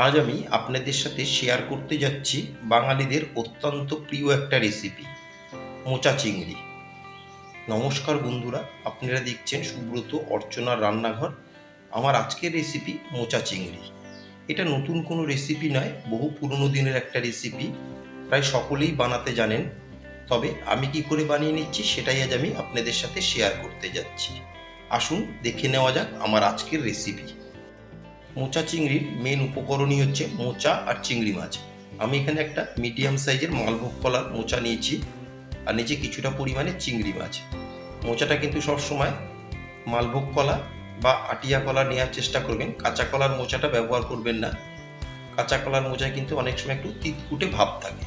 আজ আমি আপনাদের সাথে শেয়ার করতে যাচ্ছি বাঙালিদের অত্যন্ত প্রিয় একটা রেসিপি, মোচা চিংড়ি। নমস্কার বন্ধুরা, আপনারা দেখছেন সুব্রত অর্চনার রান্নাঘর। আমার আজকের রেসিপি মোচা চিংড়ি। এটা নতুন কোনো রেসিপি নয়, বহু পুরনো দিনের একটা রেসিপি, প্রায় সকলেই বানাতে জানেন। তবে আমি কি করে বানিয়ে নিচ্ছি সেটাই আজ আমি আপনাদের সাথে শেয়ার করতে যাচ্ছি। আসুন দেখে নেওয়া যাক আমার আজকের রেসিপি। মোচা চিংড়ির মেন উপকরণই হচ্ছে মোচা আর চিংড়ি মাছ। আমি এখানে একটা মিডিয়াম সাইজের মালভোগ কলার মোচা নিয়েছি, আর নিচে কিছুটা পরিমাণে চিংড়ি মাছ। মোচাটা কিন্তু সবসময় মালভোগ কলা বা আটিয়া কলা নেওয়ার চেষ্টা করবেন, কাঁচা কলার মোচাটা ব্যবহার করবেন না। কাঁচা কলার মোচায় কিন্তু অনেক সময় একটু তিতকুটে ভাব থাকে।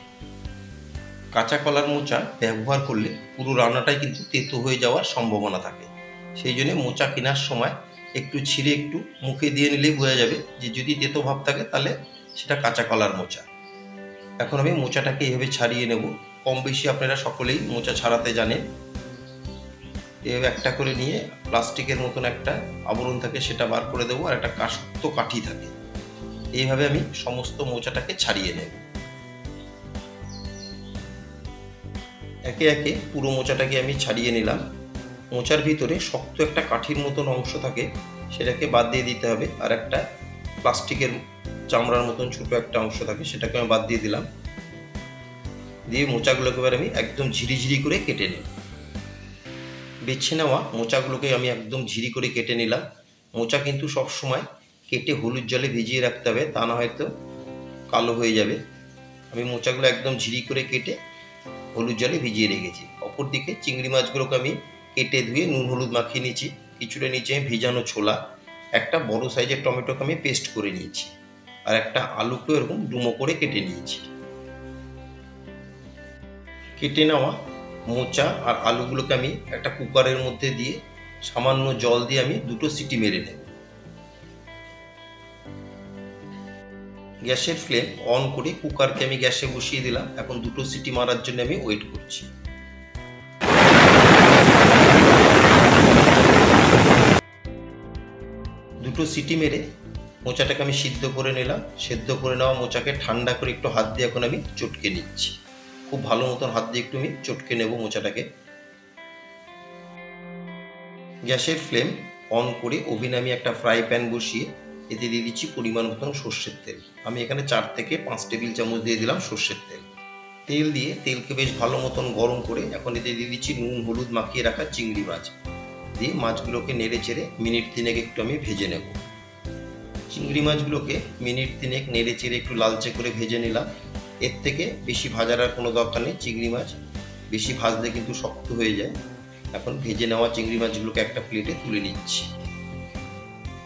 কাঁচা কলার মোচা ব্যবহার করলে পুরো রান্নাটাই কিন্তু তেতো হয়ে যাওয়ার সম্ভাবনা থাকে। সেই জন্য মোচা কেনার সময় একটু ছিঁড়ে একটু মুখে দিয়ে নিলেই বোঝা যাবে যে যদি তেতো ভাব থাকে তাহলে সেটা কাঁচা কলার মোচা। এখন আমি মোচাটাকে এভাবে ছাড়িয়ে নেব। কম বেশি আপনারা সকলেই মোচা ছাড়াতে জানেন। এভাবে একটা করে নিয়ে প্লাস্টিকের মতন একটা আবরণ থাকে সেটা বার করে দেবো, আর একটা শক্ত কাঠি থাকে। এইভাবে আমি সমস্ত মোচাটাকে ছাড়িয়ে নেব। একে একে পুরো মোচাটাকে আমি ছাড়িয়ে নিলাম। মোচার ভিতরে শক্ত একটা কাঠির মতন অংশ থাকে, সেটাকে বাদ দিয়ে দিতে হবে। আর একটা প্লাস্টিকের চামড়ার মতন ছোট একটা অংশ থাকে, সেটাকে আমি বাদ দিয়ে দিলাম। দিয়ে মোচাগুলোকে এবার আমি একদম ঝিরিঝিরি করে কেটে নিই। বেছে নেওয়া মোচাগুলোকে আমি একদম ঝিরি করে কেটে নিলাম। মোচা কিন্তু সব সময় কেটে হলুদ জলে ভিজিয়ে রাখতে হবে, তা না হয়তো কালো হয়ে যাবে। আমি মোচাগুলো একদম ঝিরি করে কেটে হলুদ জলে ভিজিয়ে রেখেছি। অপরদিকে চিংড়ি মাছগুলোকে আমি কেটে ধুয়ে নুন হলুদ মাখিয়ে নিয়েছি। কিছুটা নিচে ভিজানো ছোলা, একটা বড় সাইজের টমেটোকে আমি পেস্ট করে নিয়েছি, আর একটা আলুকে এরকম ডুমো করে কেটে নিয়েছি। কেটে নেওয়া মোচা আর আলুগুলোকে আমি একটা কুকারের মধ্যে দিয়ে সামান্য জল দিয়ে আমি 2টো সিটি মেরে নেব। গ্যাসের ফ্লেম অন করে কুকারকে আমি গ্যাসে বসিয়ে দিলাম। এখন 2টো সিটি মারার জন্য আমি ওয়েট করছি। 2টো সিটি মেরে মোচাটাকে আমি সিদ্ধ করে নিলাম। সেদ্ধ করে নেওয়া মোচাকে ঠান্ডা করে একটু হাত দিয়ে এখন আমি চটকে নিচ্ছি। খুব ভালো মতন হাত দিয়ে একটু আমি চটকে নেব মোচাটাকে। গ্যাসের ফ্লেম অন করে ওভেনে আমি একটা ফ্রাই প্যান বসিয়ে এতে দিয়ে দিচ্ছি পরিমাণ মতন সর্ষের তেল। আমি এখানে 4 থেকে 5 টেবিল চামচ দিয়ে দিলাম সর্ষের তেল। তেল দিয়ে তেলকে বেশ ভালো মতন গরম করে এখন এতে দিয়ে দিচ্ছি নুন হলুদ মাখিয়ে রাখা চিংড়ি মাছ। দিয়ে মাছগুলোকে নেড়ে চেড়ে মিনিট 3 একটু আমি ভেজে নেব। চিংড়ি মাছগুলোকে মিনিট 3 নেড়ে চেড়ে একটু লালচে করে ভেজে নিলাম। এর থেকে বেশি ভাজার আর কোনো দরকার নেই। চিংড়ি মাছ বেশি ভাজলে কিন্তু শক্ত হয়ে যায়। এখন ভেজে নেওয়া চিংড়ি মাছগুলোকে একটা প্লেটে তুলে নিচ্ছি।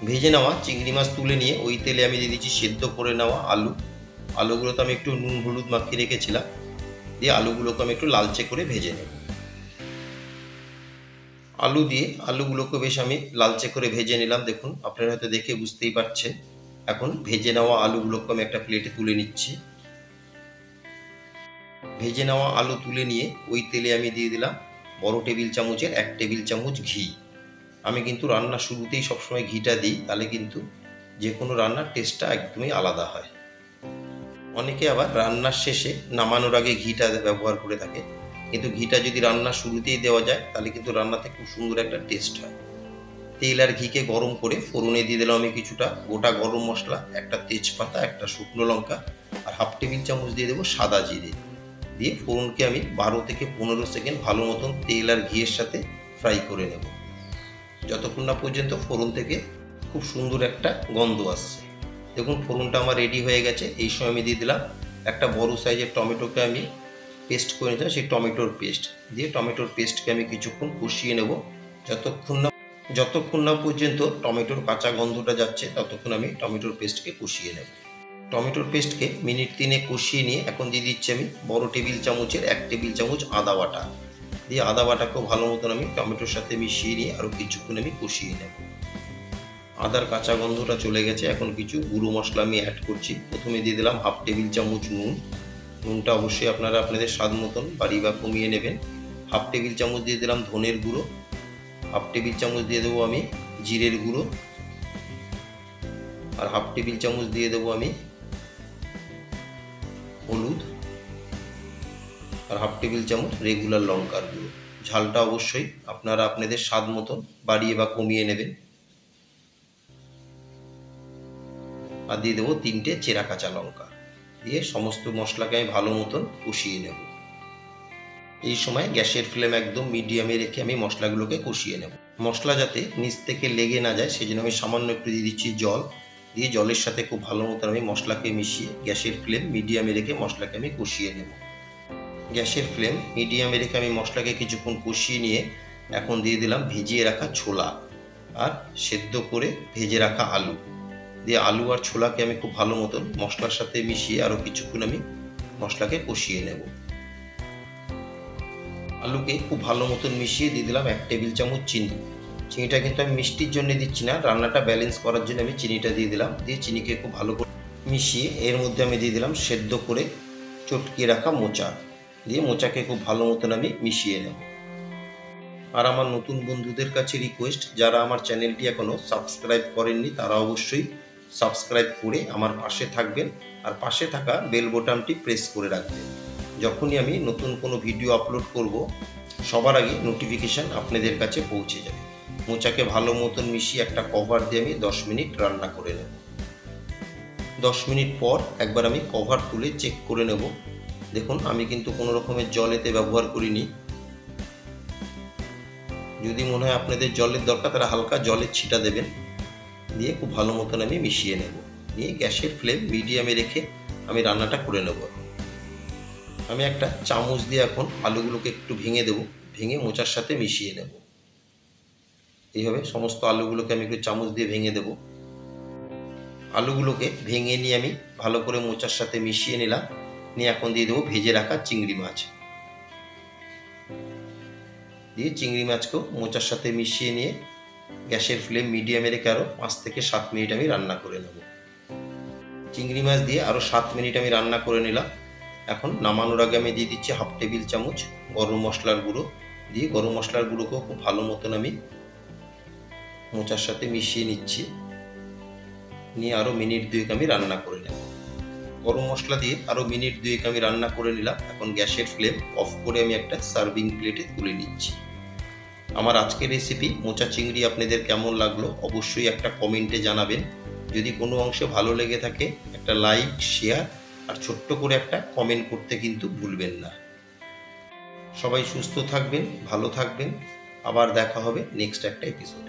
ভেজে নেওয়া চিংড়ি মাছ তুলে নিয়ে ওই তেলে আমি দিয়ে দিচ্ছি সেদ্ধ করে নেওয়া আলু। আলুগুলো তো আমি একটু নুন হলুদ মাখিয়ে রেখেছিলাম। দিয়ে আলুগুলোকে আমি একটু লালচে করে ভেজে নেব। আলু দিয়ে আলুগুলোকে বেশ আমি লালচে করে ভেজে নিলাম। দেখুন, আপনারা হয়তো দেখে বুঝতেই পারছেন। এখন ভেজে নেওয়া আলুগুলোকে আমি একটা প্লেটে তুলে নিচ্ছি। ভেজে নেওয়া আলু তুলে নিয়ে ওই তেলে আমি দিয়ে দিলাম বড় টেবিল চামচের 1 টেবিল চামচ ঘি। আমি কিন্তু রান্নার শুরুতেই সবসময় ঘিটা দিই, তাহলে কিন্তু যে কোনো রান্নার টেস্টটা একদমই আলাদা হয়। অনেকে আবার রান্নার শেষে নামানোর আগে ঘিটা ব্যবহার করে থাকে, কিন্তু ঘিটা যদি রান্নার শুরুতেই দেওয়া যায় তাহলে কিন্তু রান্নাতে খুব সুন্দর একটা টেস্ট হয়। তেল আর ঘিকে গরম করে ফোড়নে দিয়ে দিলাম আমি কিছুটা গোটা গরম মশলা, একটা তেজপাতা, একটা শুকনো লঙ্কা, আর 1/2 টেবিল চামচ দিয়ে দেবো সাদা জিরে। দিয়ে ফোড়নকে আমি 12 থেকে 15 সেকেন্ড ভালো মতন তেল আর ঘিয়ের সাথে ফ্রাই করে নেব, যতক্ষণ না পর্যন্ত ফোড়ন থেকে খুব সুন্দর একটা গন্ধ আসছে। দেখুন ফোড়নটা আমার রেডি হয়ে গেছে। এই সময় আমি দিয়ে দিলাম একটা বড় সাইজের টমেটোকে আমি পেস্ট করে নিয়েছিলাম, সেই টমেটোর পেস্ট দিয়ে টমেটোর পেস্টকে আমি কিছুক্ষণ কষিয়ে নেব। যতক্ষণ না পর্যন্ত টমেটোর কাঁচা গন্ধটা যাচ্ছে ততক্ষণ আমি টমেটোর পেস্টকে কষিয়ে নেব। টমেটোর পেস্টকে মিনিট 3 কষিয়ে নিয়ে এখন দিয়ে দিচ্ছি আমি বড় টেবিল চামচের 1 টেবিল চামচ আদা বাটা। দিয়ে আদা বাটাকেও ভালো মতন আমি টমেটোর সাথে মিশিয়ে নিয়ে আরও কিছুক্ষণ আমি কষিয়ে নেব। আদার কাঁচা গন্ধটা চলে গেছে। এখন কিছু গুঁড়ো মশলা আমি অ্যাড করছি। প্রথমে দিয়ে দিলাম 1/2 টেবিল চামচ নুন। নুনটা অবশ্যই আপনারা আপনাদের স্বাদ মতন বাড়িয়ে বা কমিয়ে নেবেন। 1/2 টেবিল চামচ দিয়ে দিলাম ধনের গুঁড়ো। 1/2 টেবিল চামচ দিয়ে দেবো আমি জিরের গুঁড়ো। আর 1/2 টেবিল চামচ দিয়ে দেবো আমি হলুদ আর হাফ টেবিল চামচ রেগুলার লঙ্কার গুঁড়ো। ঝালটা অবশ্যই আপনারা আপনাদের স্বাদ মতন বাড়িয়ে বা কমিয়ে নেবেন। আর দিয়ে দেবো 3টে চেরা কাঁচা লঙ্কা। দিয়ে সমস্ত মশলাকে আমি ভালো মতন কষিয়ে নেব। এই সময় গ্যাসের ফ্লেম একদম মিডিয়ামে রেখে আমি মশলাগুলোকে কষিয়ে নেব। মশলা যাতে নিচ থেকে লেগে না যায় সেজন্য আমি সামান্য একটু দিয়ে দিচ্ছি জল। দিয়ে জলের সাথে খুব ভালো মতন আমি মশলাকে মিশিয়ে গ্যাসের ফ্লেম মিডিয়ামে রেখে মশলাকে আমি কষিয়ে নেব। গ্যাসের ফ্লেম মিডিয়ামে রেখে আমি মশলাকে কিছুক্ষণ কষিয়ে নিয়ে এখন দিয়ে দিলাম ভিজিয়ে রাখা ছোলা আর সেদ্ধ করে ভেজে রাখা আলু। দিয়ে আলু আর ছোলাকে আমি খুব ভালো মতন মশলার সাথে মিশিয়ে আরও কিছুক্ষণ আমি মশলাকে কষিয়ে নেব। আলুকে খুব ভালো মতন মিশিয়ে দিয়ে দিলাম 1 টেবিল চামচ চিনি। চিনিটা কিন্তু আমি মিষ্টির জন্য দিচ্ছি না, রান্নাটা ব্যালেন্স করার জন্য আমি চিনিটা দিয়ে দিলাম। দিয়ে চিনিকে খুব ভালো করে মিশিয়ে এর মধ্যে আমি দিয়ে দিলাম সেদ্ধ করে চটকিয়ে রাখা মোচা। দিয়ে মোচাকে খুব ভালো মতন আমি মিশিয়ে নেব। আর আমার নতুন বন্ধুদের কাছে রিকোয়েস্ট, যারা আমার চ্যানেলটি এখনও সাবস্ক্রাইব করেননি তারা অবশ্যই সাবস্ক্রাইব করে আমার পাশে থাকবেন আর পাশে থাকা বেল বোতামটি প্রেস করে রাখবেন। যখনই আমি নতুন কোনো ভিডিও আপলোড করব সবার আগে নোটিফিকেশান আপনাদের কাছে পৌঁছে যাবে। মোচাকে ভালো মতন মিশিয়ে একটা কভার দিয়ে আমি 10 মিনিট রান্না করে নেব। 10 মিনিট পর একবার আমি কভার তুলে চেক করে নেব। দেখুন আমি কিন্তু কোনো রকমের জল এতে ব্যবহার করিনি। যদি মনে হয় আপনাদের জলের দরকার তারা হালকা জলের ছিটা দেবেন। দিয়ে খুব ভালো মতন আমি মিশিয়ে নেব। দিয়ে গ্যাসের ফ্লেম মিডিয়ামে রেখে আমি রান্নাটা করে নেব। আমি একটা চামচ দিয়ে এখন আলুগুলোকে একটু ভেঙে দেব, ভেঙে মোচার সাথে মিশিয়ে নেব। এইভাবে সমস্ত আলুগুলোকে আমি একটু চামচ দিয়ে ভেঙে দেব। আলুগুলোকে ভেঙে নিয়ে আমি ভালো করে মোচার সাথে মিশিয়ে নিলাম। নিয়ে এখন দিয়ে দেবো ভেজে রাখা চিংড়ি মাছ। দিয়ে চিংড়ি মাছকেও মোচার সাথে মিশিয়ে নিয়ে গ্যাসের ফ্লেম মিডিয়ামে রেখে আরও 5 থেকে 7 মিনিট আমি রান্না করে নেব। চিংড়ি মাছ দিয়ে আরও 7 মিনিট আমি রান্না করে নিলাম। এখন নামানোর আগে আমি দিয়ে দিচ্ছি হাফ টেবিল চামচ গরম মশলার গুঁড়ো। দিয়ে গরম মশলার গুঁড়োকেও খুব ভালো মতন আমি মোচার সাথে মিশিয়ে নিচ্ছি। নিয়ে আরও মিনিট 2 আমি রান্না করে নেব। গরম মশলা দিয়ে আরও মিনিট 2 আমি রান্না করে নিলাম। এখন গ্যাসের ফ্লেম অফ করে আমি একটা সার্ভিং প্লেটে তুলে নিচ্ছি। আমার আজকের রেসিপি মোচা চিংড়ি আপনাদের কেমন লাগলো অবশ্যই একটা কমেন্টে জানাবেন। যদি কোনো অংশে ভালো লেগে থাকে একটা লাইক, শেয়ার আর ছোট্ট করে একটা কমেন্ট করতে কিন্তু ভুলবেন না। সবাই সুস্থ থাকবেন, ভালো থাকবেন। আবার দেখা হবে নেক্সট একটা এপিসোডে।